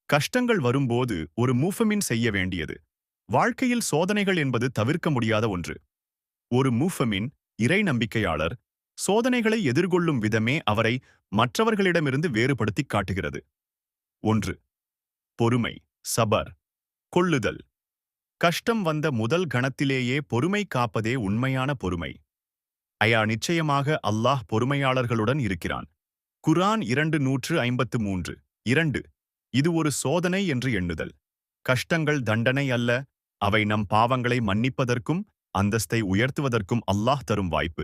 கஷ்டங்கள் வரும்போது ஒரு மூஃபமின் செய்ய வேண்டியது. வாழ்க்கையில் சோதனைகள் என்பது தவிர்க்க முடியாத ஒன்று. ஒரு மூஃபமின், இறை நம்பிக்கையாளர், சோதனைகளை எதிர்கொள்ளும் விதமே அவரை மற்றவர்களிடமிருந்து வேறுபடுத்திக் காட்டுகிறது. 1. பொறுமை, சபர், கொள்ளுதல். கஷ்டம் வந்த முதல் கணத்திலேயே பொறுமை காப்பதே உண்மையான பொறுமை. நிச்சயமாக அல்லாஹ் பொறுமையாளர்களுடன் இருக்கிறான். குர்ஆன் 253. 2. இது ஒரு சோதனை என்று எண்ணுதல். கஷ்டங்கள் தண்டனை அல்ல, அவை நம் பாவங்களை மன்னிப்பதற்கும் அந்தஸ்தை உயர்த்துவதற்கும் அல்லாஹ் தரும் வாய்ப்பு.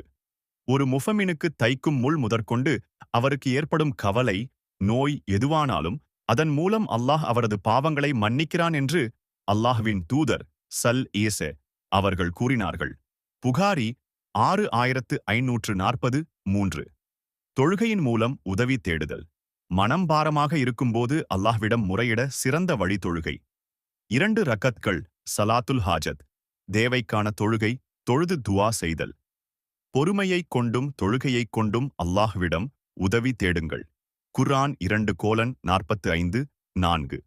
ஒரு முஃபமினுக்கு தைக்கும் முள் முதற்கொண்டு அவருக்கு ஏற்படும் கவலை, நோய் எதுவானாலும் அதன் மூலம் அல்லாஹ் அவரது பாவங்களை மன்னிக்கிறான் என்று அல்லாஹ்வின் தூதர் ஸல் அவர்கள் கூறினார்கள். புகாரி 6540. 3. தொழுகையின் மூலம் உதவி தேடுதல். மனம் பாரமாக இருக்கும்போது அல்லாஹ்விடம் முறையிட சிறந்த வழி தொழுகை. 2 ரக்கத்கள் சலாத்துல் ஹாஜத், தேவைக்கான தொழுகை, தொழுது துவா செய்தல். பொறுமையைக் கொண்டும் தொழுகையைக் கொண்டும் அல்லாஹ்விடம் உதவி தேடுங்கள். குர்ஆன் 2:45. 4.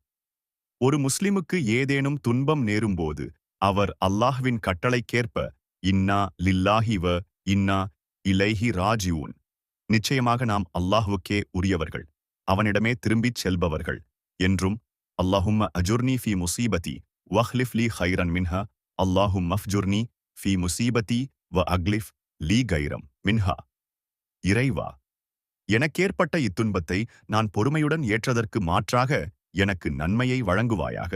ஒரு முஸ்லிமுக்கு ஏதேனும் துன்பம் நேரும்போது அவர் அல்லாஹ்வின் கட்டளைக்கேற்ப இன்னா லில்லாஹி வ இன்னா இலைஹி ராஜிஊன், நிச்சயமாக நாம் அல்லாஹ்வுக்கே உரியவர்கள், அவனிடமே திரும்பிச் செல்பவர்கள் என்றும், அல்லாஹும்ம அஜுர்னி ஃபி முசீபதி வஹ்லிஃப் லீ ஹைரன் மின்ஹா, அல்லாஹும் மஃப்ஜுர்னி ஃபி முசீபதி வ அக்லிஃப் லீ கைரம் மின்ஹா, இறைவா, எனக்கேற்பட்ட இத்துன்பத்தை நான் பொறுமையுடன் ஏற்றதற்கு மாற்றாக எனக்கு நன்மையை வழங்குவாயாக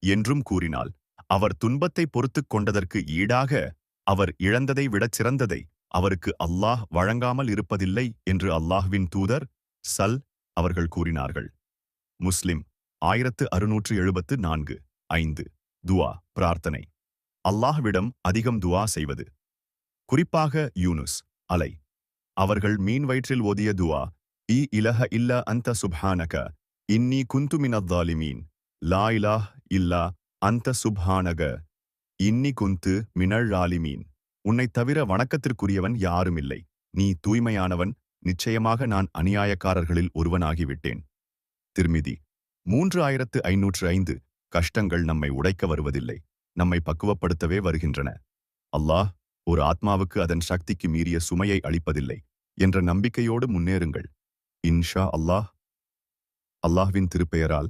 என்றும் கூறினால், அவர் துன்பத்தை பொறுத்துக் கொண்டதற்கு ஈடாக அவர் இழந்ததை விடச் சிறந்ததை அவருக்கு அல்லாஹ் வழங்காமல் இருப்பதில்லை என்று அல்லாஹ்வின் தூதர் ஸல் அவர்கள் கூறினார்கள். முஸ்லிம் 1674. 5. துஆ, பிரார்த்தனை. அல்லாஹ்விடம் அதிகம் துஆ செய்வது. குறிப்பாக யூனுஸ் அலை அவர்கள் மீன் வயிற்றில் ஓதிய துஆ, இலஹ இல்லா அன்த சுப்ஹானக இன்னி குந்து மினத் ஸாலிமீன், லா இலாஹ இல்லா அன்த சுப்ஹானக இன்னி குந்து மினல் ஸாலிமீன், உன்னைத் தவிர வணக்கத்திற்குரியவன் யாருமில்லை, நீ தூய்மையானவன், நிச்சயமாக நான் அநியாயக்காரர்களில் ஒருவனாகிவிட்டேன். திர்மிதி 3505. கஷ்டங்கள் நம்மை உடைக்க வருவதில்லை, நம்மை பக்குவப்படுத்தவே வருகின்றன. அல்லாஹ் ஒரு ஆத்மாவுக்கு அதன் சக்திக்கு மீறிய சுமையை அளிப்பதில்லை என்ற நம்பிக்கையோடு முன்னேறுங்கள். இன்ஷா அல்லாஹ். அல்லாஹ்வின் திருப்பெயரால்